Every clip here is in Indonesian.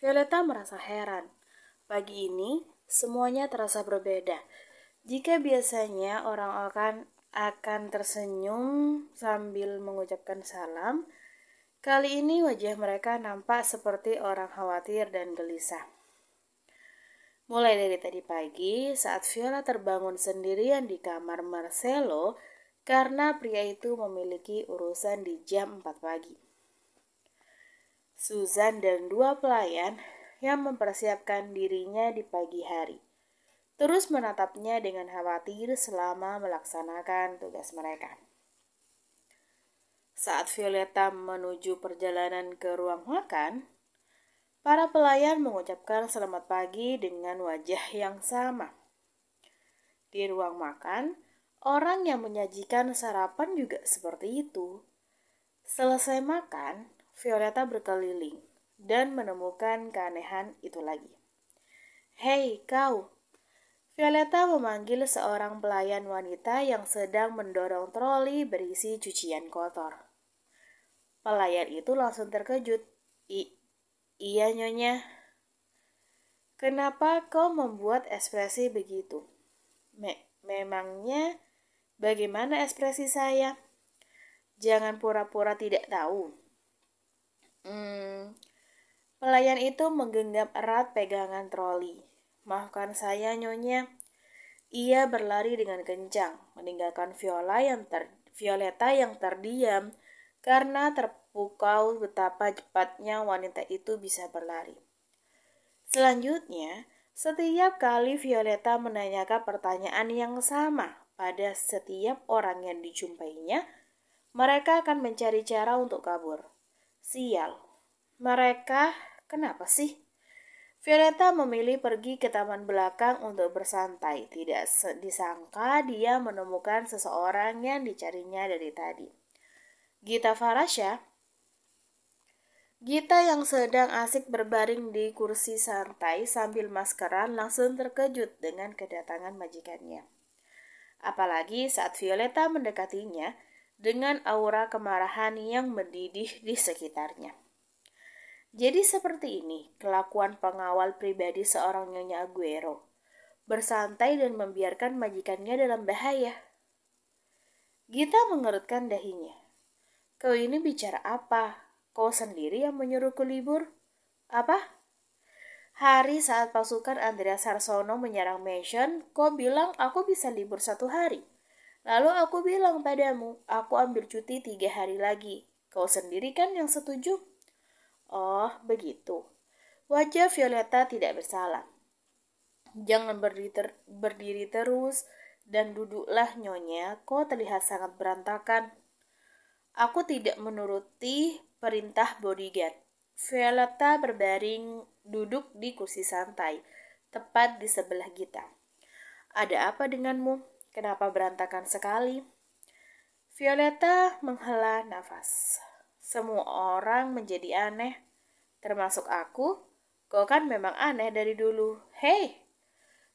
Violeta merasa heran. Pagi ini, semuanya terasa berbeda. Jika biasanya orang akan tersenyum sambil mengucapkan salam, kali ini wajah mereka nampak seperti orang khawatir dan gelisah. Mulai dari tadi pagi, saat Viola terbangun sendirian di kamar Marcelo, karena pria itu memiliki urusan di jam 4 pagi. Susan dan dua pelayan yang mempersiapkan dirinya di pagi hari terus menatapnya dengan khawatir selama melaksanakan tugas mereka. Saat Violeta menuju perjalanan ke ruang makan, para pelayan mengucapkan selamat pagi dengan wajah yang sama. Di ruang makan, orang yang menyajikan sarapan juga seperti itu. Selesai makan, Violeta berkeliling dan menemukan keanehan itu lagi. "Hei, kau!" Violeta memanggil seorang pelayan wanita yang sedang mendorong troli berisi cucian kotor. Pelayan itu langsung terkejut. Iya, Nyonya. Kenapa kau membuat ekspresi begitu? Memangnya bagaimana ekspresi saya? Jangan pura-pura tidak tahu. Pelayan itu menggenggam erat pegangan troli. "Maafkan saya, Nyonya." Ia berlari dengan kencang, meninggalkan Violeta yang terdiam karena terpukau betapa cepatnya wanita itu bisa berlari. Selanjutnya, setiap kali Violeta menanyakan pertanyaan yang sama pada setiap orang yang dijumpainya, mereka akan mencari cara untuk kabur. Sial, mereka kenapa sih? Violeta memilih pergi ke taman belakang untuk bersantai. Tidak disangka dia menemukan seseorang yang dicarinya dari tadi. Gita Farasya. Gita yang sedang asik berbaring di kursi santai sambil maskeran langsung terkejut dengan kedatangan majikannya. Apalagi saat Violeta mendekatinya dengan aura kemarahan yang mendidih di sekitarnya. Jadi seperti ini kelakuan pengawal pribadi seorang Nyonya Aguero, bersantai dan membiarkan majikannya dalam bahaya. Gita mengerutkan dahinya. "Kau ini bicara apa? Kau sendiri yang menyuruhku libur?" "Apa?" "Hari saat pasukan Andrea Sarsono menyerang Mansion, kau bilang aku bisa libur 1 hari. Lalu aku bilang padamu, aku ambil cuti 3 hari lagi. Kau sendiri kan yang setuju?" "Oh, begitu." Wajah Violeta tidak bersalah. "Jangan berdiri terus dan duduklah, Nyonya. Kau terlihat sangat berantakan." "Aku tidak menuruti perintah bodyguard." Violeta berbaring duduk di kursi santai, tepat di sebelah Gita. "Ada apa denganmu? Kenapa berantakan sekali?" Violeta menghela nafas. "Semua orang menjadi aneh, termasuk aku. Kau kan memang aneh dari dulu. Hei!"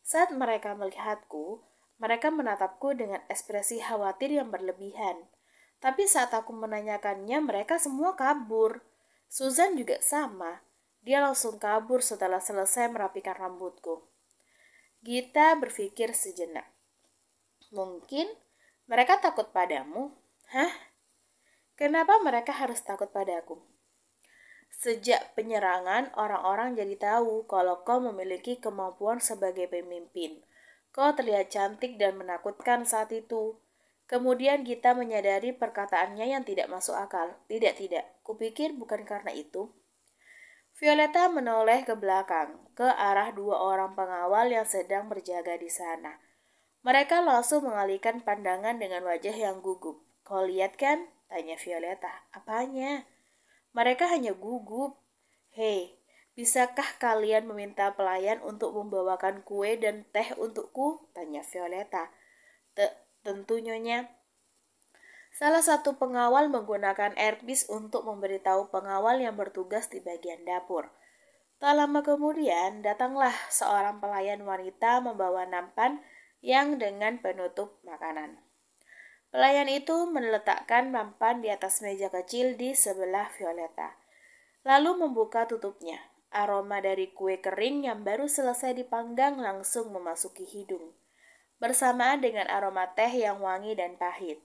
Saat mereka melihatku, mereka menatapku dengan ekspresi khawatir yang berlebihan. Tapi saat aku menanyakannya, mereka semua kabur. Susan juga sama. Dia langsung kabur setelah selesai merapikan rambutku. Gita berpikir sejenak. "Mungkin mereka takut padamu." "Hah? Kenapa mereka harus takut padaku?" "Sejak penyerangan, orang-orang jadi tahu kalau kau memiliki kemampuan sebagai pemimpin. Kau terlihat cantik dan menakutkan saat itu." Kemudian Gita menyadari perkataannya yang tidak masuk akal. Tidak, kupikir bukan karena itu." Violeta menoleh ke belakang, ke arah 2 orang pengawal yang sedang berjaga di sana. Mereka langsung mengalihkan pandangan dengan wajah yang gugup. "Kau lihat kan?" tanya Violeta. "Apanya?" "Mereka hanya gugup." "Hei, bisakah kalian meminta pelayan untuk membawakan kue dan teh untukku?" tanya Violeta. Tentu, Nyonya." Salah satu pengawal menggunakan earpiece untuk memberitahu pengawal yang bertugas di bagian dapur. Tak lama kemudian, datanglah seorang pelayan wanita membawa nampan yang dengan penutup makanan. Pelayan itu meletakkan nampan di atas meja kecil di sebelah Violeta, lalu membuka tutupnya. Aroma dari kue kering yang baru selesai dipanggang langsung memasuki hidung, bersamaan dengan aroma teh yang wangi dan pahit.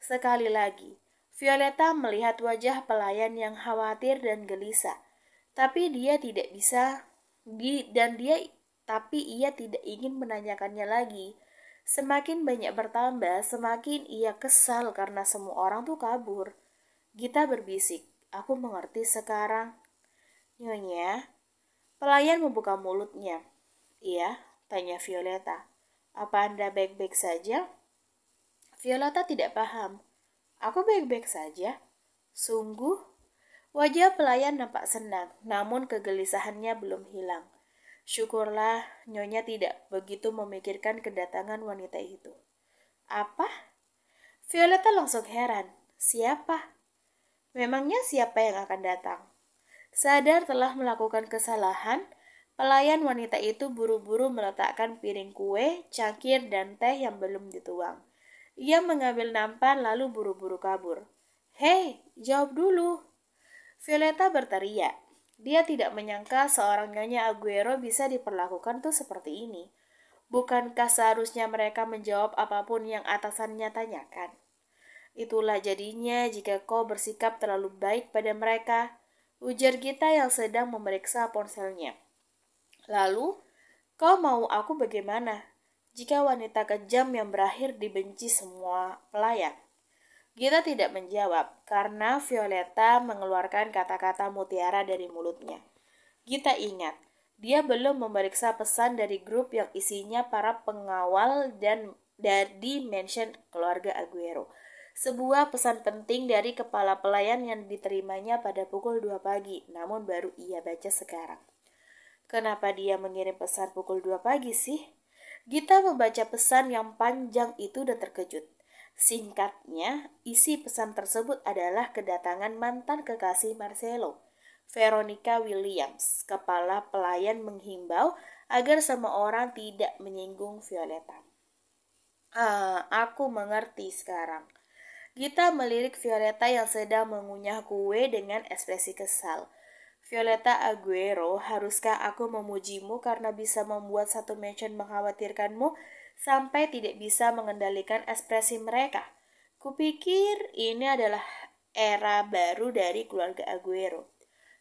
Sekali lagi, Violeta melihat wajah pelayan yang khawatir dan gelisah, tapi dia tidak bisa dan dia tapi ia tidak ingin menanyakannya lagi. Semakin banyak bertambah, semakin ia kesal karena semua orang tuh kabur. Gita berbisik, "Aku mengerti sekarang." "Nyonya." Pelayan membuka mulutnya. "Iya?" tanya Violeta. "Apa Anda baik-baik saja?" Violeta tidak paham. "Aku baik-baik saja." "Sungguh?" Wajah pelayan nampak senang, namun kegelisahannya belum hilang. "Syukurlah Nyonya tidak begitu memikirkan kedatangan wanita itu." "Apa?" Violeta langsung heran. "Siapa? Memangnya siapa yang akan datang?" Sadar telah melakukan kesalahan, pelayan wanita itu buru-buru meletakkan piring kue, cangkir, dan teh yang belum dituang. Ia mengambil nampan lalu buru-buru kabur. "Hei, jawab dulu!" Violeta berteriak. Dia tidak menyangka seorang Nyonya Aguero bisa diperlakukan tuh seperti ini. Bukankah seharusnya mereka menjawab apapun yang atasannya tanyakan? "Itulah jadinya jika kau bersikap terlalu baik pada mereka," ujar Gita yang sedang memeriksa ponselnya. "Lalu, kau mau aku bagaimana jika wanita kejam yang berakhir dibenci semua pelayan?" Gita tidak menjawab karena Violeta mengeluarkan kata-kata mutiara dari mulutnya. Gita ingat, dia belum memeriksa pesan dari grup yang isinya para pengawal dan dari mansion keluarga Aguero. Sebuah pesan penting dari kepala pelayan yang diterimanya pada pukul 2 pagi, namun baru ia baca sekarang. Kenapa dia mengirim pesan pukul 2 pagi sih? Gita membaca pesan yang panjang itu dan terkejut. Singkatnya, isi pesan tersebut adalah kedatangan mantan kekasih Marcelo, Veronica Williams. Kepala pelayan menghimbau agar semua orang tidak menyinggung Violeta. Aku mengerti sekarang." Gita melirik Violeta yang sedang mengunyah kue dengan ekspresi kesal. "Violeta Aguero, haruskah aku memujimu karena bisa membuat satu mansion mengkhawatirkanmu sampai tidak bisa mengendalikan ekspresi mereka? Kupikir ini adalah era baru dari keluarga Aguero."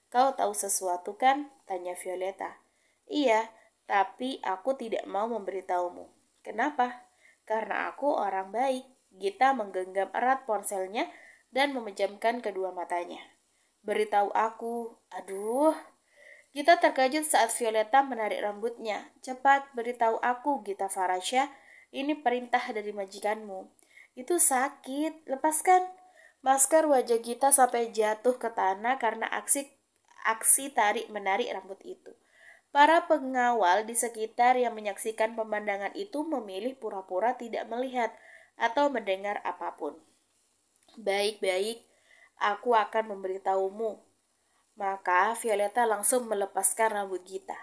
"Kau tahu sesuatu kan?" tanya Violeta. "Iya, tapi aku tidak mau memberitahumu." "Kenapa?" "Karena aku orang baik." Gita menggenggam erat ponselnya dan memejamkan kedua matanya. "Beritahu aku." "Aduh." Gita terkejut saat Violeta menarik rambutnya. "Cepat, beritahu aku, Gita Farasha. Ini perintah dari majikanmu." "Itu sakit. Lepaskan." Masker wajah Gita sampai jatuh ke tanah karena aksi tarik-menarik rambut itu. Para pengawal di sekitar yang menyaksikan pemandangan itu memilih pura-pura tidak melihat atau mendengar apapun. "Baik-baik, aku akan memberitahumu." Maka Violeta langsung melepaskan rambut Gita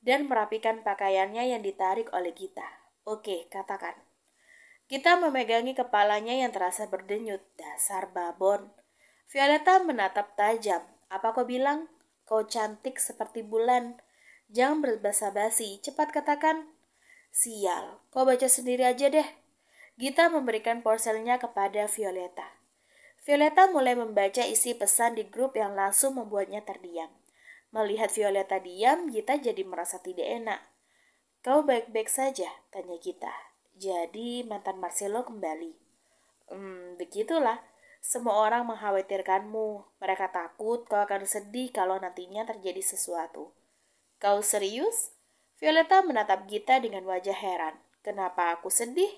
dan merapikan pakaiannya yang ditarik oleh Gita. "Oke, katakan." Gita memegangi kepalanya yang terasa berdenyut. "Dasar babon." Violeta menatap tajam. "Apa kau bilang?" "Kau cantik seperti bulan." "Jangan berbasa-basi, cepat katakan." "Sial, kau baca sendiri aja deh." Gita memberikan ponselnya kepada Violeta. Violeta mulai membaca isi pesan di grup yang langsung membuatnya terdiam. Melihat Violeta diam, Gita jadi merasa tidak enak. "Kau baik-baik saja?" tanya Gita. "Jadi mantan Marcelo kembali?" Begitulah. Semua orang mengkhawatirkanmu. Mereka takut kau akan sedih kalau nantinya terjadi sesuatu." "Kau serius?" Violeta menatap Gita dengan wajah heran. "Kenapa aku sedih?"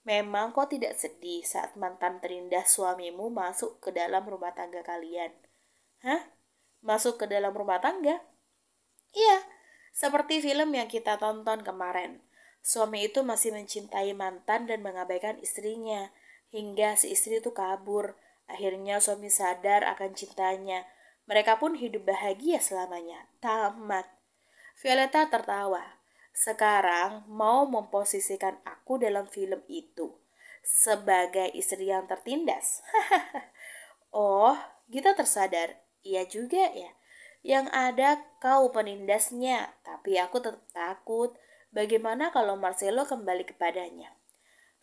"Memang kau tidak sedih saat mantan terindah suamimu masuk ke dalam rumah tangga kalian?" "Hah? Masuk ke dalam rumah tangga?" "Iya, seperti film yang kita tonton kemarin. Suami itu masih mencintai mantan dan mengabaikan istrinya, hingga si istri itu kabur. Akhirnya suami sadar akan cintanya. Mereka pun hidup bahagia selamanya. Tamat." Violeta tertawa. "Sekarang mau memposisikan aku dalam film itu sebagai istri yang tertindas?" "Oh," Gita tersadar. "Iya juga ya." Yang ada kau penindasnya, tapi aku tetap takut. Bagaimana kalau Marcelo kembali kepadanya?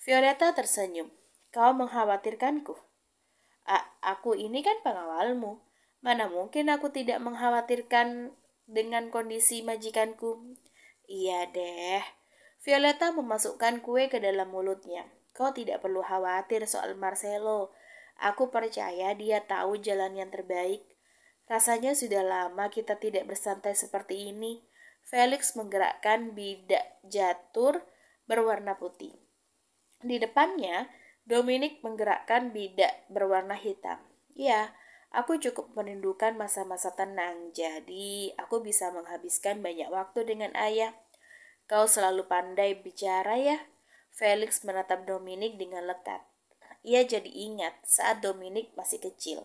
Violeta tersenyum. Kau mengkhawatirkanku. Aku ini kan pengawalmu. Mana mungkin aku tidak mengkhawatirkan dengan kondisi majikanku. Iya deh. Violeta memasukkan kue ke dalam mulutnya. Kau tidak perlu khawatir soal Marcelo. Aku percaya dia tahu jalan yang terbaik. Rasanya sudah lama kita tidak bersantai seperti ini. Felix menggerakkan bidak jatur berwarna putih. Di depannya, Dominic menggerakkan bidak berwarna hitam. Ya, aku cukup merindukan masa-masa tenang, jadi aku bisa menghabiskan banyak waktu dengan ayah. Kau selalu pandai bicara ya. Felix menatap Dominic dengan lekat. Ia jadi ingat saat Dominic masih kecil.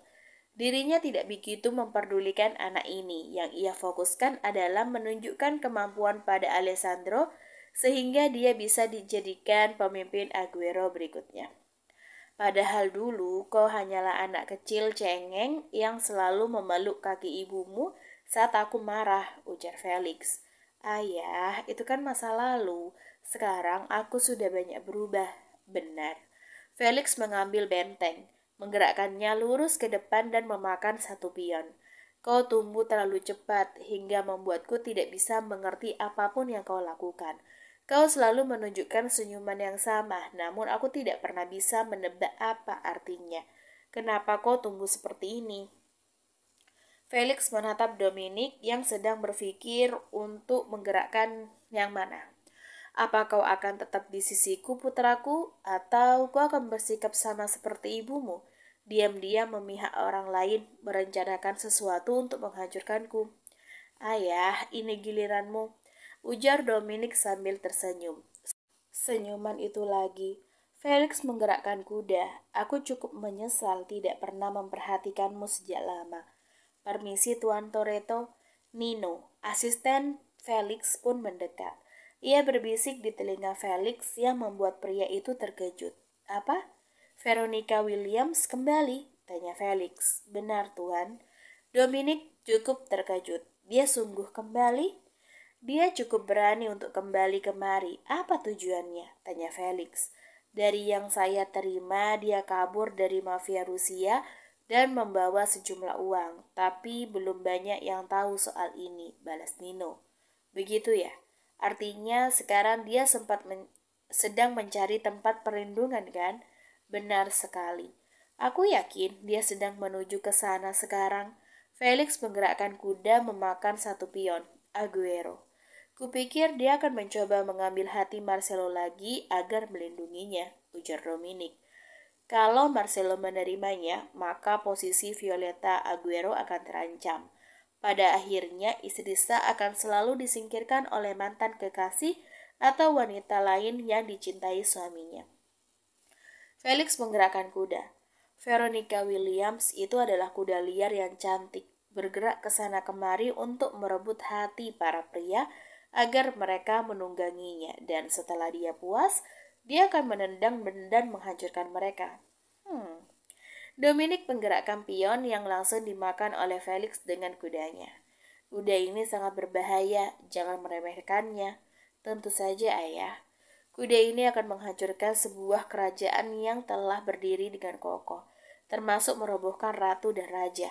Dirinya tidak begitu memperdulikan anak ini. Yang ia fokuskan adalah menunjukkan kemampuan pada Alessandro sehingga dia bisa dijadikan pemimpin Aguero berikutnya. Padahal dulu kau hanyalah anak kecil cengeng yang selalu memeluk kaki ibumu saat aku marah, ujar Felix. Ayah, itu kan masa lalu. Sekarang aku sudah banyak berubah. Benar. Felix mengambil benteng, menggerakkannya lurus ke depan dan memakan satu pion. Kau tumbuh terlalu cepat hingga membuatku tidak bisa mengerti apapun yang kau lakukan. Kau selalu menunjukkan senyuman yang sama, namun aku tidak pernah bisa menebak apa artinya. Kenapa kau tumbuh seperti ini? Felix menatap Dominic yang sedang berpikir untuk menggerakkan yang mana. Apa kau akan tetap di sisiku, putraku, atau kau akan bersikap sama seperti ibumu? Diam-diam memihak orang lain, merencanakan sesuatu untuk menghancurkanku. Ayah, ini giliranmu, ujar Dominic sambil tersenyum. Senyuman itu lagi. Felix menggerakkan kuda. Aku cukup menyesal tidak pernah memperhatikanmu sejak lama. Permisi Tuan Toretto. Nino, asisten Felix pun mendekat. Ia berbisik di telinga Felix yang membuat pria itu terkejut. Apa? Veronica Williams kembali? Tanya Felix. Benar Tuan. Dominic cukup terkejut. Dia sungguh kembali? Dia cukup berani untuk kembali kemari. Apa tujuannya? Tanya Felix. Dari yang saya terima, dia kabur dari mafia Rusia dan membawa sejumlah uang. Tapi belum banyak yang tahu soal ini, balas Nino. Begitu ya? Artinya sekarang dia sedang mencari tempat perlindungan kan? Benar sekali. Aku yakin dia sedang menuju ke sana sekarang. Felix menggerakkan kuda memakan satu pion. Aguero. Kupikir dia akan mencoba mengambil hati Marcelo lagi agar melindunginya, ujar Dominic. Kalau Marcelo menerimanya, maka posisi Violeta Aguero akan terancam. Pada akhirnya, istri Sa akan selalu disingkirkan oleh mantan kekasih atau wanita lain yang dicintai suaminya. Felix menggerakkan kuda. Veronica Williams itu adalah kuda liar yang cantik, bergerak ke sana kemari untuk merebut hati para pria agar mereka menungganginya, dan setelah dia puas, dia akan menendang dan menghancurkan mereka. Dominic menggerakkan pion yang langsung dimakan oleh Felix dengan kudanya. Kuda ini sangat berbahaya, jangan meremehkannya. Tentu saja, ayah. Kuda ini akan menghancurkan sebuah kerajaan yang telah berdiri dengan kokoh, termasuk merobohkan ratu dan raja.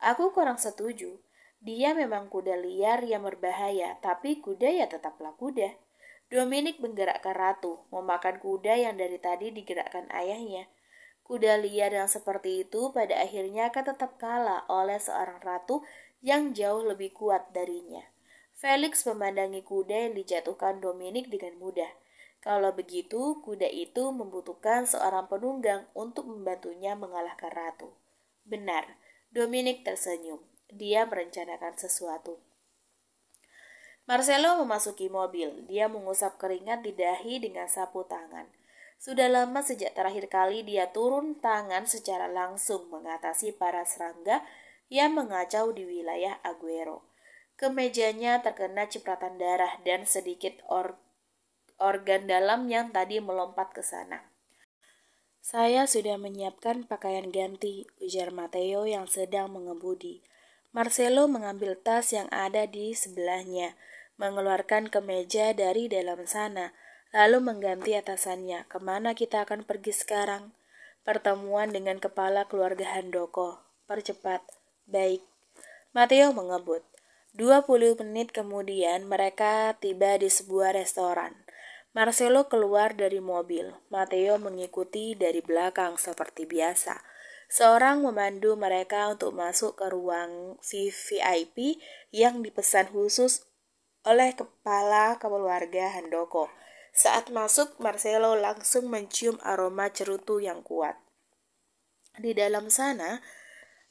Aku kurang setuju. Dia memang kuda liar yang berbahaya, tapi kuda ya tetaplah kuda. Dominic menggerakkan ratu, memakan kuda yang dari tadi digerakkan ayahnya. Kuda liar yang seperti itu pada akhirnya akan tetap kalah oleh seorang ratu yang jauh lebih kuat darinya. Felix memandangi kuda yang dijatuhkan Dominic dengan mudah. Kalau begitu, kuda itu membutuhkan seorang penunggang untuk membantunya mengalahkan ratu. Benar, Dominic tersenyum. Dia merencanakan sesuatu. Marcelo memasuki mobil. Dia mengusap keringat di dahi dengan sapu tangan. Sudah lama sejak terakhir kali dia turun tangan secara langsung mengatasi para serangga yang mengacau di wilayah Aguero. Kemejanya terkena cipratan darah dan sedikit organ dalam yang tadi melompat ke sana. Saya sudah menyiapkan pakaian ganti, ujar Matteo yang sedang mengemudi. Marcelo mengambil tas yang ada di sebelahnya, mengeluarkan kemeja dari dalam sana, lalu mengganti atasannya. Kemana kita akan pergi sekarang? Pertemuan dengan kepala keluarga Handoko. Percepat. Baik. Matteo mengebut. 20 menit kemudian mereka tiba di sebuah restoran. Marcelo keluar dari mobil. Matteo mengikuti dari belakang seperti biasa. Seorang memandu mereka untuk masuk ke ruang VIP yang dipesan khusus oleh kepala keluarga Handoko. Saat masuk, Marcelo langsung mencium aroma cerutu yang kuat. Di dalam sana,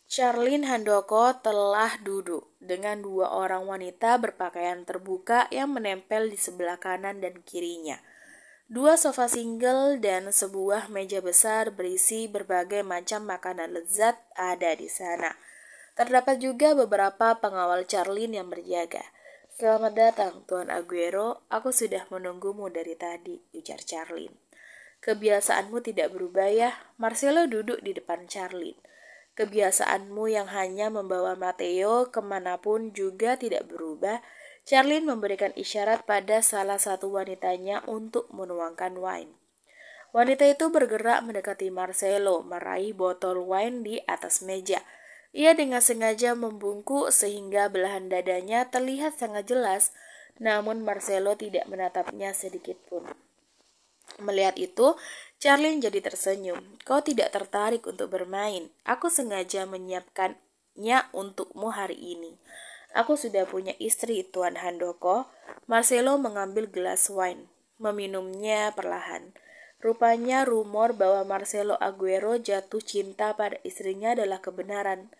Charlene Handoko telah duduk dengan 2 orang wanita berpakaian terbuka yang menempel di sebelah kanan dan kirinya. 2 sofa single dan sebuah meja besar berisi berbagai macam makanan lezat ada di sana. Terdapat juga beberapa pengawal Charlene yang berjaga. Selamat datang, Tuan Aguero. Aku sudah menunggumu dari tadi, ujar Charlene. Kebiasaanmu tidak berubah ya. Marcelo duduk di depan Charlene. Kebiasaanmu yang hanya membawa Matteo kemanapun juga tidak berubah. Charlene memberikan isyarat pada salah satu wanitanya untuk menuangkan wine. Wanita itu bergerak mendekati Marcelo, meraih botol wine di atas meja. Ia dengan sengaja membungkuk sehingga belahan dadanya terlihat sangat jelas, namun Marcelo tidak menatapnya sedikit pun. Melihat itu, Charlene jadi tersenyum. Kau tidak tertarik untuk bermain. Aku sengaja menyiapkannya untukmu hari ini. Aku sudah punya istri, Tuan Handoko. Marcelo mengambil gelas wine, meminumnya perlahan. Rupanya rumor bahwa Marcelo Aguero jatuh cinta pada istrinya adalah kebenaran.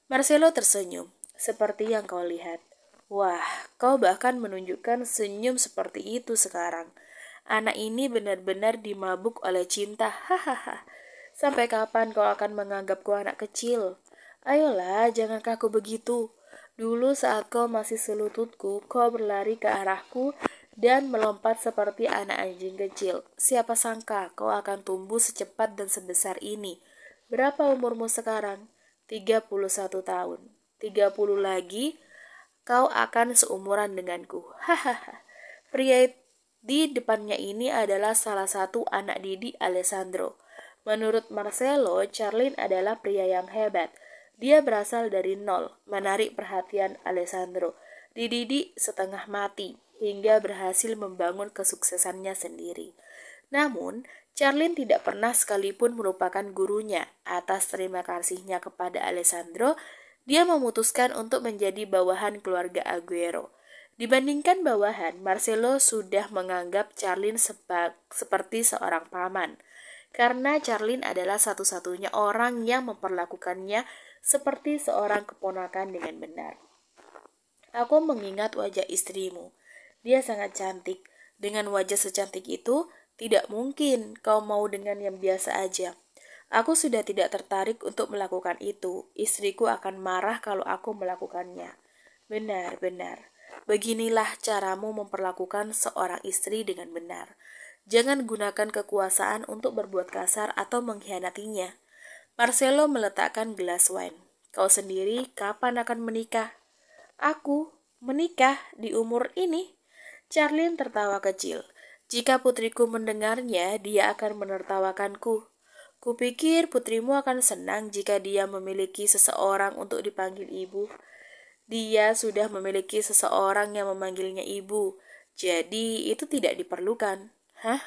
Marcelo tersenyum, seperti yang kau lihat. Wah, kau bahkan menunjukkan senyum seperti itu sekarang. Anak ini benar-benar dimabuk oleh cinta. Hahaha. Sampai kapan kau akan menganggapku anak kecil? Ayolah, jangan kaku begitu. Dulu saat kau masih selututku, kau berlari ke arahku dan melompat seperti anak anjing kecil. Siapa sangka kau akan tumbuh secepat dan sebesar ini. Berapa umurmu sekarang? 31 tahun. 30 lagi, kau akan seumuran denganku. Hahaha. Pria di depannya ini adalah salah satu anak didik Alessandro. Menurut Marcelo, Charlene adalah pria yang hebat. Dia berasal dari nol, menarik perhatian Alessandro, dididik setengah mati, hingga berhasil membangun kesuksesannya sendiri. Namun, Charlene tidak pernah sekalipun melupakan gurunya. Atas terima kasihnya kepada Alessandro, dia memutuskan untuk menjadi bawahan keluarga Aguero. Dibandingkan bawahan, Marcelo sudah menganggap Charlene seperti seorang paman. Karena Charlene adalah satu-satunya orang yang memperlakukannya seperti seorang keponakan dengan benar. Aku mengingat wajah istrimu. Dia sangat cantik. Dengan wajah secantik itu, tidak mungkin kau mau dengan yang biasa aja. Aku sudah tidak tertarik untuk melakukan itu. Istriku akan marah kalau aku melakukannya. Benar. Beginilah caramu memperlakukan seorang istri dengan benar. Jangan gunakan kekuasaan untuk berbuat kasar atau mengkhianatinya. Marcelo meletakkan gelas wine. Kau sendiri kapan akan menikah? Aku menikah di umur ini? Charlene tertawa kecil. Jika putriku mendengarnya, dia akan menertawakanku. Kupikir putrimu akan senang jika dia memiliki seseorang untuk dipanggil ibu. Dia sudah memiliki seseorang yang memanggilnya ibu. Jadi itu tidak diperlukan. Hah?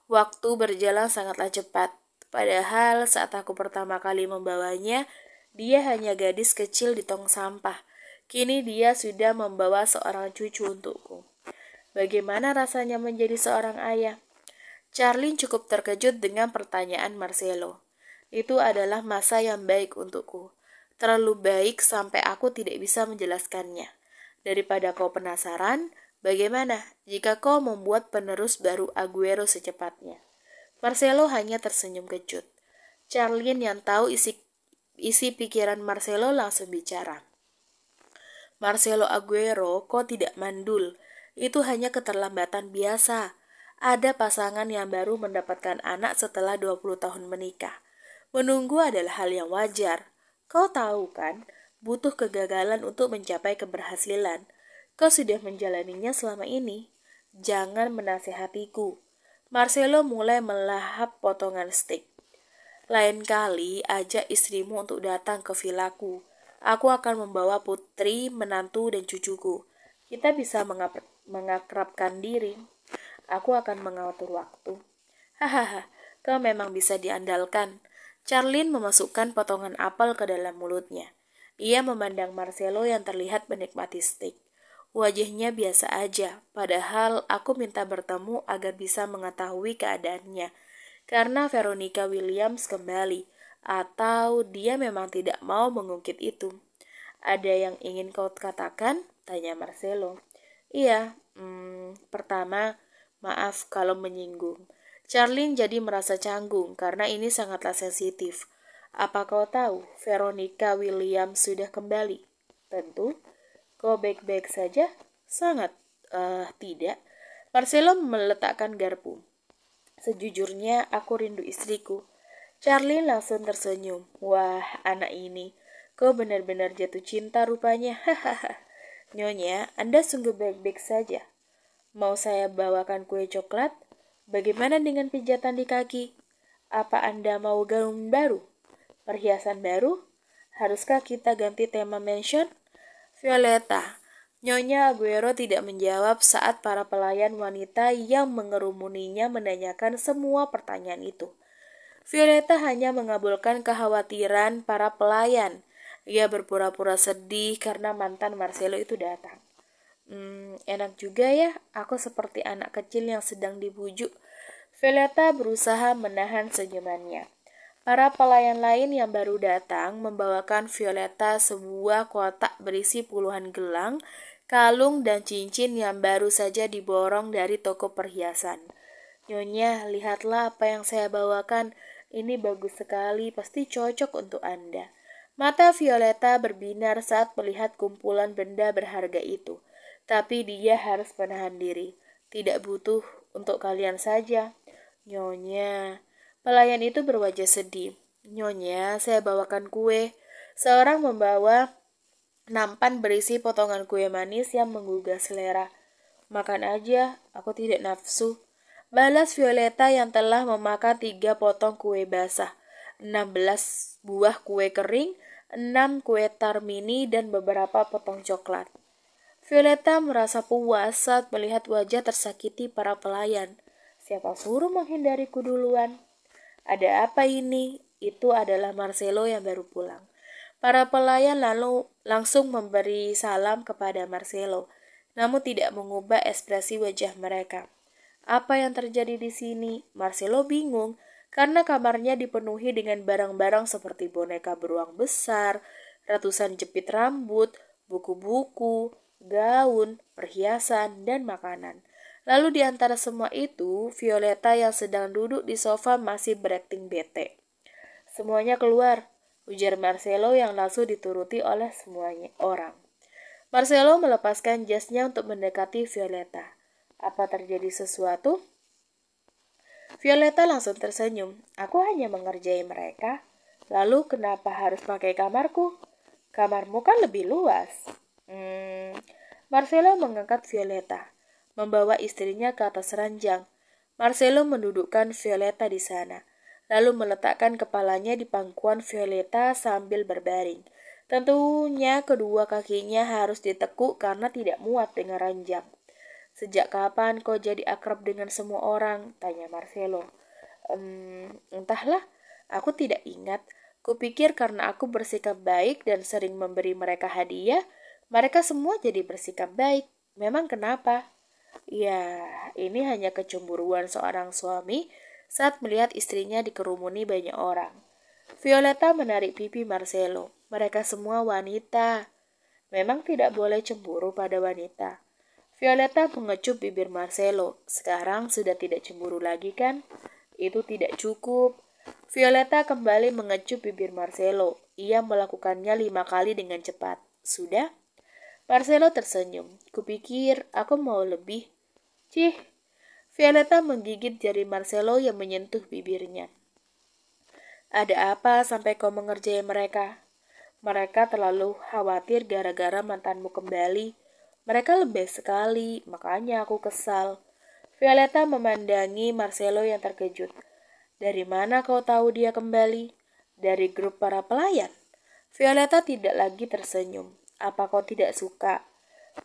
Waktu berjalan sangatlah cepat. Padahal saat aku pertama kali membawanya, dia hanya gadis kecil di tong sampah. Kini dia sudah membawa seorang cucu untukku. Bagaimana rasanya menjadi seorang ayah? Charlene cukup terkejut dengan pertanyaan Marcelo. Itu adalah masa yang baik untukku. Terlalu baik sampai aku tidak bisa menjelaskannya. Daripada kau penasaran, bagaimana jika kau membuat penerus baru Aguero secepatnya? Marcelo hanya tersenyum kecut. Charlene yang tahu isi pikiran Marcelo langsung bicara. Marcelo Aguero, kau tidak mandul. Itu hanya keterlambatan biasa. Ada pasangan yang baru mendapatkan anak setelah 20 tahun menikah. Menunggu adalah hal yang wajar. Kau tahu kan, butuh kegagalan untuk mencapai keberhasilan. Kau sudah menjalaninya selama ini. Jangan menasehatiku. Marcelo mulai melahap potongan steak. Lain kali ajak istrimu untuk datang ke vilaku. Aku akan membawa putri, menantu, dan cucuku. Kita bisa mengakrabkan diri. Aku akan mengatur waktu. Hahaha, kau memang bisa diandalkan. Charlene memasukkan potongan apel ke dalam mulutnya. Ia memandang Marcelo yang terlihat menikmati steak. Wajahnya biasa aja, padahal aku minta bertemu agar bisa mengetahui keadaannya. Karena Veronica Williams kembali, atau dia memang tidak mau mengungkit itu. Ada yang ingin kau katakan? Tanya Marcelo. Iya, pertama, maaf kalau menyinggung. Charlene jadi merasa canggung karena ini sangatlah sensitif. Apa kau tahu Veronica Williams sudah kembali? Tentu. Kau baik-baik saja? Sangat. Tidak. Marcelo meletakkan garpu. Sejujurnya aku rindu istriku. Charlie langsung tersenyum. Wah, anak ini. Kau benar-benar jatuh cinta rupanya. Hahaha. Nyonya, Anda sungguh baik-baik saja. Mau saya bawakan kue coklat? Bagaimana dengan pijatan di kaki? Apa Anda mau gaun baru? Perhiasan baru? Haruskah kita ganti tema mansion? Violeta, Nyonya Aguero tidak menjawab saat para pelayan wanita yang mengerumuninya menanyakan semua pertanyaan itu. Violeta hanya mengabulkan kekhawatiran para pelayan. Ia berpura-pura sedih karena mantan Marcelo itu datang. Enak juga ya, aku seperti anak kecil yang sedang dibujuk. Violeta berusaha menahan senyumannya. Para pelayan lain yang baru datang membawakan Violeta sebuah kotak berisi puluhan gelang, kalung, dan cincin yang baru saja diborong dari toko perhiasan. Nyonya, lihatlah apa yang saya bawakan. Ini bagus sekali, pasti cocok untuk Anda. Mata Violeta berbinar saat melihat kumpulan benda berharga itu. Tapi dia harus menahan diri. Tidak butuh untuk kalian saja. Nyonya, pelayan itu berwajah sedih. Nyonya, saya bawakan kue. Seorang membawa nampan berisi potongan kue manis yang menggugah selera. Makan aja, aku tidak nafsu. Balas Violeta yang telah memakan 3 potong kue basah, 16 buah kue kering, 6 kue tar mini, dan beberapa potong coklat. Violeta merasa puas saat melihat wajah tersakiti para pelayan. Siapa suruh menghindariku duluan? Ada apa ini? Itu adalah Marcelo yang baru pulang. Para pelayan lalu langsung memberi salam kepada Marcelo, namun tidak mengubah ekspresi wajah mereka. Apa yang terjadi di sini? Marcelo bingung, karena kamarnya dipenuhi dengan barang-barang seperti boneka beruang besar, ratusan jepit rambut, buku-buku, gaun, perhiasan, dan makanan. Lalu di antara semua itu, Violeta yang sedang duduk di sofa masih berakting bete. Semuanya keluar, ujar Marcelo yang langsung dituruti oleh semuanya orang. Marcelo melepaskan jasnya untuk mendekati Violeta. Apa terjadi sesuatu? Violeta langsung tersenyum. Aku hanya mengerjai mereka. Lalu kenapa harus pakai kamarku? Kamarmu kan lebih luas. Marcelo mengangkat Violeta, membawa istrinya ke atas ranjang. Marcelo mendudukkan Violeta di sana, lalu meletakkan kepalanya di pangkuan Violeta sambil berbaring. Tentunya kedua kakinya harus ditekuk karena tidak muat dengan ranjang. Sejak kapan kau jadi akrab dengan semua orang? Tanya Marcelo. Entahlah, aku tidak ingat. Kupikir karena aku bersikap baik dan sering memberi mereka hadiah, mereka semua jadi bersikap baik. Memang kenapa? Ya, ini hanya kecemburuan seorang suami saat melihat istrinya dikerumuni banyak orang. Violeta menarik pipi Marcelo. Mereka semua wanita. Memang tidak boleh cemburu pada wanita. Violeta mengecup bibir Marcelo. Sekarang sudah tidak cemburu lagi kan? Itu tidak cukup. Violeta kembali mengecup bibir Marcelo. Ia melakukannya 5 kali dengan cepat. Sudah? Marcelo tersenyum. Kupikir aku mau lebih. Cih. Violeta menggigit jari Marcelo yang menyentuh bibirnya. Ada apa sampai kau mengerjai mereka? Mereka terlalu khawatir gara-gara mantanmu kembali. Mereka lebih sekali, makanya aku kesal. Violeta memandangi Marcelo yang terkejut. Dari mana kau tahu dia kembali? Dari grup para pelayan. Violeta tidak lagi tersenyum. Apa kau tidak suka?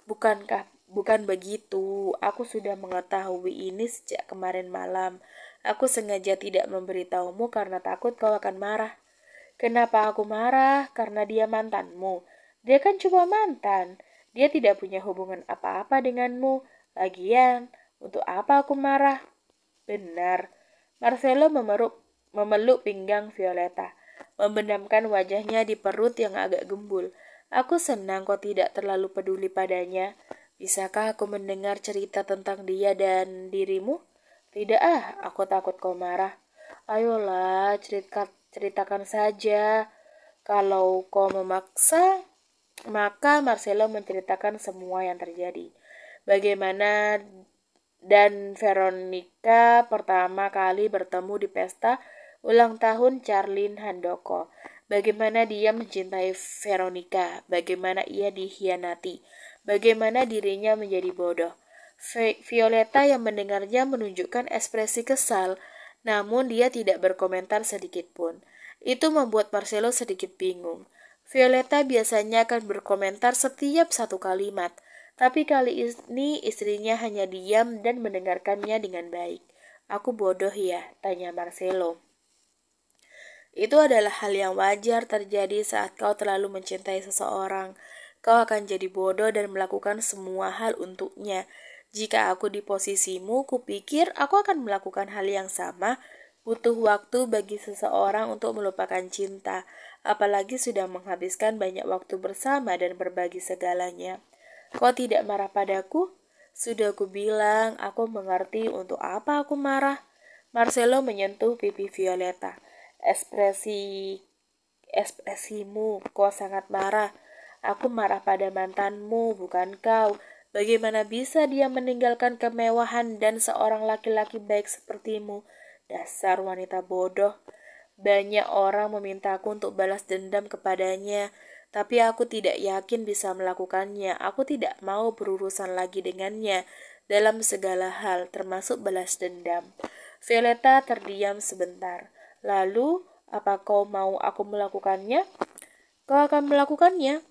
Bukan begitu. Aku sudah mengetahui ini sejak kemarin malam. Aku sengaja tidak memberitahumu karena takut kau akan marah. Kenapa aku marah? Karena dia mantanmu. Dia kan cuma mantan. Dia tidak punya hubungan apa-apa denganmu. Lagian, untuk apa aku marah? Benar. Marcelo memeluk pinggang Violeta, membenamkan wajahnya di perut yang agak gembul. Aku senang kau tidak terlalu peduli padanya. Bisakah aku mendengar cerita tentang dia dan dirimu? Tidak aku takut kau marah. Ayolah, ceritakan saja. Kalau kau memaksa, maka Marcelo menceritakan semua yang terjadi. Bagaimana dan Veronica pertama kali bertemu di pesta ulang tahun Charlene Handoko. Bagaimana dia mencintai Veronica, bagaimana ia dikhianati, bagaimana dirinya menjadi bodoh. Violeta yang mendengarnya menunjukkan ekspresi kesal, namun dia tidak berkomentar sedikit pun. Itu membuat Marcelo sedikit bingung. Violeta biasanya akan berkomentar setiap satu kalimat, tapi kali ini istrinya hanya diam dan mendengarkannya dengan baik. Aku bodoh ya, tanya Marcelo. Itu adalah hal yang wajar terjadi saat kau terlalu mencintai seseorang. Kau akan jadi bodoh dan melakukan semua hal untuknya. Jika aku di posisimu, kupikir aku akan melakukan hal yang sama. Butuh waktu bagi seseorang untuk melupakan cinta, apalagi sudah menghabiskan banyak waktu bersama dan berbagi segalanya. Kau tidak marah padaku? Sudah ku bilang, aku mengerti untuk apa aku marah. Marcelo menyentuh pipi Violeta. Ekspresimu, kau sangat marah. Aku marah pada mantanmu, bukan kau. Bagaimana bisa dia meninggalkan kemewahan dan seorang laki-laki baik sepertimu? Dasar wanita bodoh. Banyak orang memintaku untuk balas dendam kepadanya, tapi aku tidak yakin bisa melakukannya. Aku tidak mau berurusan lagi dengannya dalam segala hal, termasuk balas dendam. Violeta terdiam sebentar. Lalu, apa kau mau aku melakukannya? Kau akan melakukannya?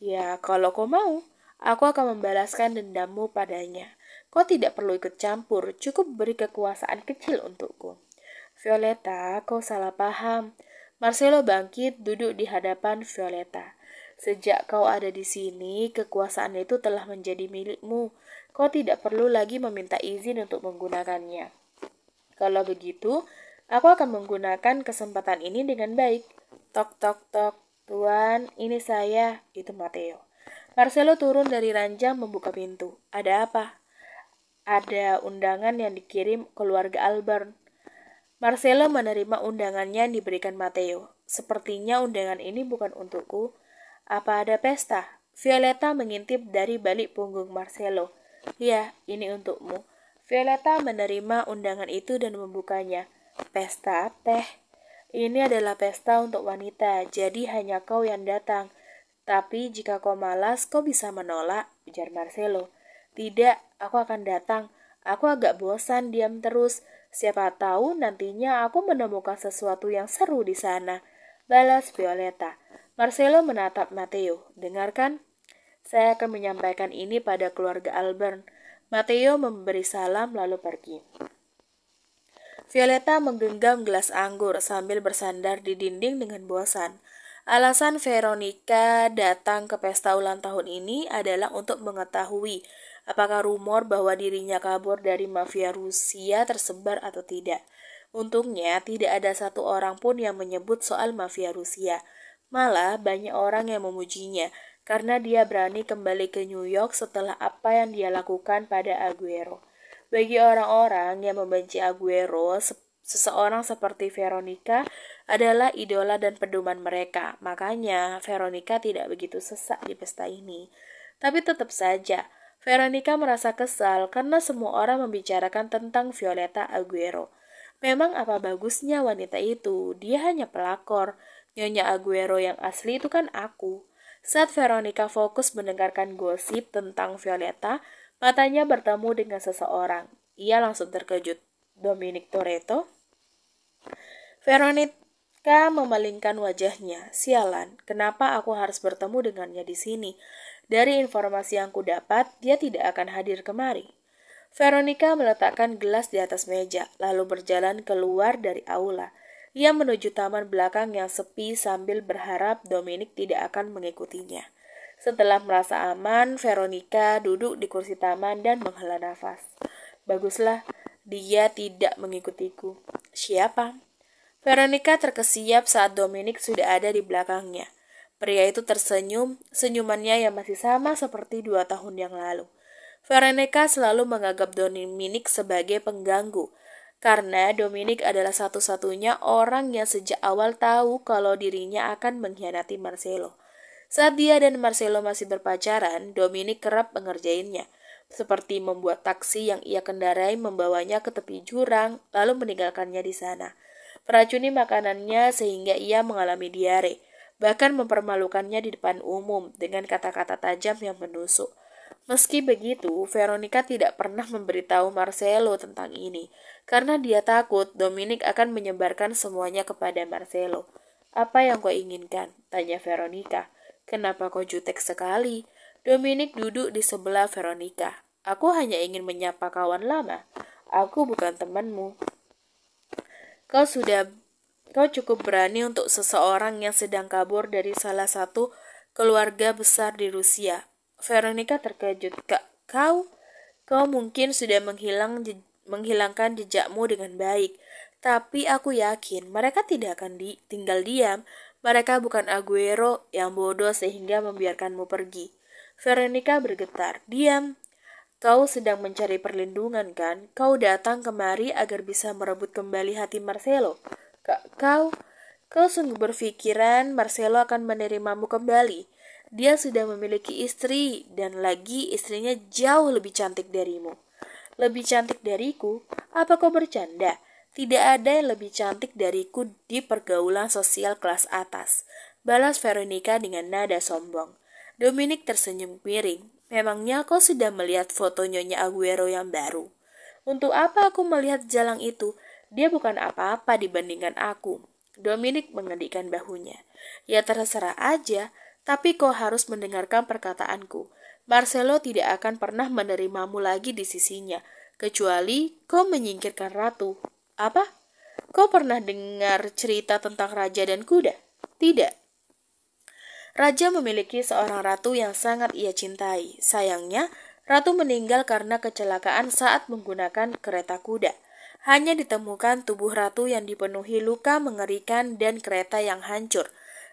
Ya, kalau kau mau, aku akan membalaskan dendammu padanya. Kau tidak perlu ikut campur, cukup beri kekuasaan kecil untukku. Violeta, kau salah paham. Marcelo bangkit duduk di hadapan Violeta. Sejak kau ada di sini, kekuasaan itu telah menjadi milikmu. Kau tidak perlu lagi meminta izin untuk menggunakannya. Kalau begitu, aku akan menggunakan kesempatan ini dengan baik. Tok tok tok, Tuan, ini saya, itu Matteo. Marcelo turun dari ranjang membuka pintu. Ada apa? Ada undangan yang dikirim keluarga Albert. Marcelo menerima undangannya yang diberikan Matteo. Sepertinya undangan ini bukan untukku. Apa ada pesta? Violeta mengintip dari balik punggung Marcelo. Ya, ini untukmu. Violeta menerima undangan itu dan membukanya. Pesta teh. Ini adalah pesta untuk wanita, jadi hanya kau yang datang. Tapi jika kau malas, kau bisa menolak, ujar Marcelo. Tidak, aku akan datang. Aku agak bosan diam terus. Siapa tahu nantinya aku menemukan sesuatu yang seru di sana. Balas Violeta. Marcelo menatap Matteo. Dengarkan, saya akan menyampaikan ini pada keluarga Albert. Matteo memberi salam lalu pergi. Violeta menggenggam gelas anggur sambil bersandar di dinding dengan bosan. Alasan Veronica datang ke pesta ulang tahun ini adalah untuk mengetahui apakah rumor bahwa dirinya kabur dari mafia Rusia tersebar atau tidak. Untungnya tidak ada satu orang pun yang menyebut soal mafia Rusia. Malah banyak orang yang memujinya karena dia berani kembali ke New York setelah apa yang dia lakukan pada Aguero. Bagi orang-orang yang membenci Aguero, seseorang seperti Veronica adalah idola dan pedoman mereka. Makanya Veronica tidak begitu sesak di pesta ini. Tapi tetap saja, Veronica merasa kesal karena semua orang membicarakan tentang Violeta Aguero. Memang apa bagusnya wanita itu? Dia hanya pelakor. Nyonya Aguero yang asli itu kan aku. Saat Veronica fokus mendengarkan gosip tentang Violeta, matanya bertemu dengan seseorang. Ia langsung terkejut. Dominic Toretto? Veronica memalingkan wajahnya. Sialan, kenapa aku harus bertemu dengannya di sini? Dari informasi yang kudapat, dia tidak akan hadir kemari. Veronica meletakkan gelas di atas meja, lalu berjalan keluar dari aula. Ia menuju taman belakang yang sepi sambil berharap Dominic tidak akan mengikutinya. Setelah merasa aman, Veronica duduk di kursi taman dan menghela nafas. Baguslah, dia tidak mengikutiku. Siapa? Veronica terkesiap saat Dominic sudah ada di belakangnya. Pria itu tersenyum, senyumannya yang masih sama seperti 2 tahun yang lalu. Veronica selalu menganggap Dominic sebagai pengganggu, karena Dominic adalah satu-satunya orang yang sejak awal tahu kalau dirinya akan mengkhianati Marcelo. Saat dia dan Marcelo masih berpacaran, Dominic kerap mengerjainnya, seperti membuat taksi yang ia kendarai membawanya ke tepi jurang, lalu meninggalkannya di sana. Meracuni makanannya sehingga ia mengalami diare, bahkan mempermalukannya di depan umum dengan kata-kata tajam yang menusuk. Meski begitu, Veronica tidak pernah memberitahu Marcelo tentang ini, karena dia takut Dominic akan menyebarkan semuanya kepada Marcelo. Apa yang kau inginkan? Tanya Veronica. Kenapa kau jutek sekali? Dominic duduk di sebelah Veronica. Aku hanya ingin menyapa kawan lama. Aku bukan temanmu. Kau cukup berani untuk seseorang yang sedang kabur dari salah satu keluarga besar di Rusia. Veronica terkejut. Kau mungkin sudah menghilangkan jejakmu dengan baik. Tapi aku yakin mereka tidak akan tinggal diam. Mereka bukan Aguero yang bodoh sehingga membiarkanmu pergi. Veronica bergetar. Diam. Kau sedang mencari perlindungan kan? Kau datang kemari agar bisa merebut kembali hati Marcelo. Kau sungguh berpikiran Marcelo akan menerimamu kembali. Dia sudah memiliki istri, dan lagi istrinya jauh lebih cantik darimu. Lebih cantik dariku? Apa kau bercanda? Tidak ada yang lebih cantik dariku di pergaulan sosial kelas atas. Balas Veronica dengan nada sombong. Dominic tersenyum miring. Memangnya kau sudah melihat foto Nyonya Aguero yang baru? Untuk apa aku melihat jalang itu? Dia bukan apa-apa dibandingkan aku. Dominic mengendikkan bahunya. Ya terserah aja. Tapi kau harus mendengarkan perkataanku. Marcelo tidak akan pernah menerimamu lagi di sisinya, kecuali kau menyingkirkan ratu. Apa? Kau pernah dengar cerita tentang raja dan kuda? Tidak. Raja memiliki seorang ratu yang sangat ia cintai. Sayangnya, ratu meninggal karena kecelakaan saat menggunakan kereta kuda. Hanya ditemukan tubuh ratu yang dipenuhi luka mengerikan dan kereta yang hancur.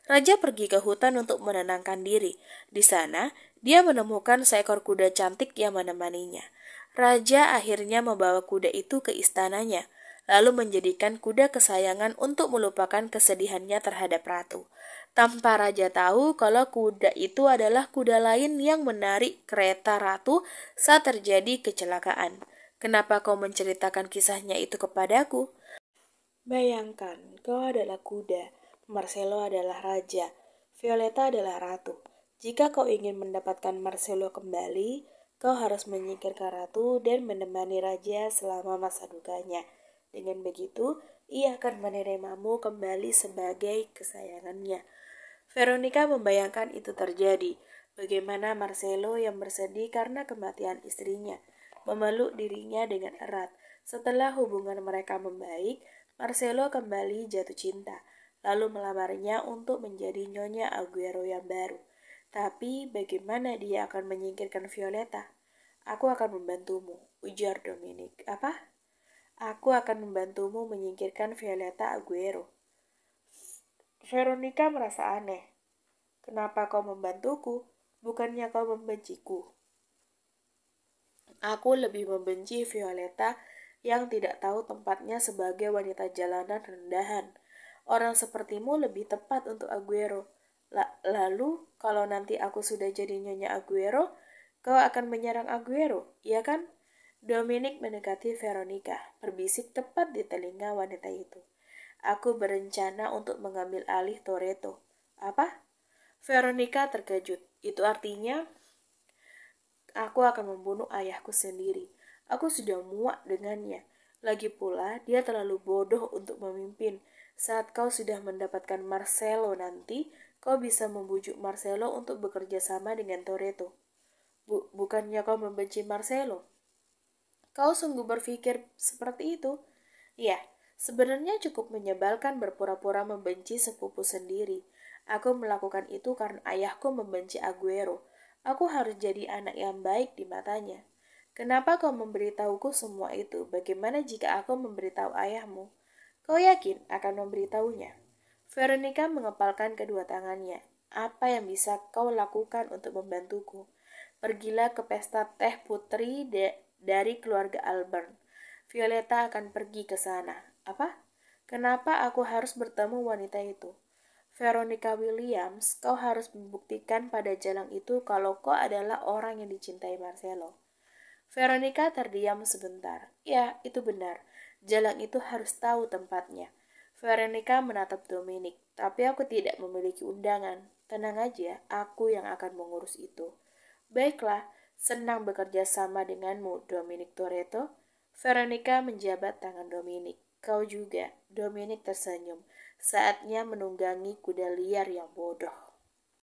Raja pergi ke hutan untuk menenangkan diri. Di sana, dia menemukan seekor kuda cantik yang menemaninya. Raja akhirnya membawa kuda itu ke istananya, lalu menjadikan kuda kesayangan untuk melupakan kesedihannya terhadap ratu. Tanpa raja tahu kalau kuda itu adalah kuda lain yang menarik kereta ratu saat terjadi kecelakaan. Kenapa kau menceritakan kisahnya itu kepadaku? Bayangkan, kau adalah kuda. Marcelo adalah raja, Violeta adalah ratu. Jika kau ingin mendapatkan Marcelo kembali, kau harus menyingkirkan ratu dan menemani raja selama masa dukanya. Dengan begitu, ia akan menerimamu kembali sebagai kesayangannya. Veronica membayangkan itu terjadi. Bagaimana Marcelo yang bersedih karena kematian istrinya, memeluk dirinya dengan erat. Setelah hubungan mereka membaik, Marcelo kembali jatuh cinta, lalu melamarnya untuk menjadi Nyonya Aguero yang baru. Tapi bagaimana dia akan menyingkirkan Violeta? Aku akan membantumu, ujar Dominic. Apa? Aku akan membantumu menyingkirkan Violeta Aguero. Veronica merasa aneh. Kenapa kau membantuku? Bukannya kau membenciku? Aku lebih membenci Violeta yang tidak tahu tempatnya sebagai wanita jalanan rendahan. Orang sepertimu lebih tepat untuk Aguero. Lalu, kalau nanti aku sudah jadi Nyonya Aguero, kau akan menyerang Aguero, iya kan? Dominic mendekati Veronica, berbisik tepat di telinga wanita itu. Aku berencana untuk mengambil alih Toretto. Apa? Veronica terkejut. Itu artinya aku akan membunuh ayahku sendiri. Aku sudah muak dengannya. Lagi pula, dia terlalu bodoh untuk memimpin. Saat kau sudah mendapatkan Marcelo nanti, kau bisa membujuk Marcelo untuk bekerja sama dengan Toretto. Bukannya kau membenci Marcelo? Kau sungguh berpikir seperti itu? Ya, sebenarnya cukup menyebalkan berpura-pura membenci sepupu sendiri. Aku melakukan itu karena ayahku membenci Aguero. Aku harus jadi anak yang baik di matanya. Kenapa kau memberitahuku semua itu? Bagaimana jika aku memberitahu ayahmu? Kau yakin akan memberitahunya? Veronica mengepalkan kedua tangannya. Apa yang bisa kau lakukan untuk membantuku? Pergilah ke pesta teh putri dari keluarga Albert. Violeta akan pergi ke sana. Apa? Kenapa aku harus bertemu wanita itu? Veronica Williams, kau harus membuktikan pada jalang itu kalau kau adalah orang yang dicintai Marcelo. Veronica terdiam sebentar. Ya, itu benar. Jalang itu harus tahu tempatnya. Veronica menatap Dominic, tapi aku tidak memiliki undangan. Tenang aja, aku yang akan mengurus itu. Baiklah, senang bekerja sama denganmu, Dominic Toretto. Veronica menjabat tangan Dominic. Kau juga, Dominic tersenyum. Saatnya menunggangi kuda liar yang bodoh.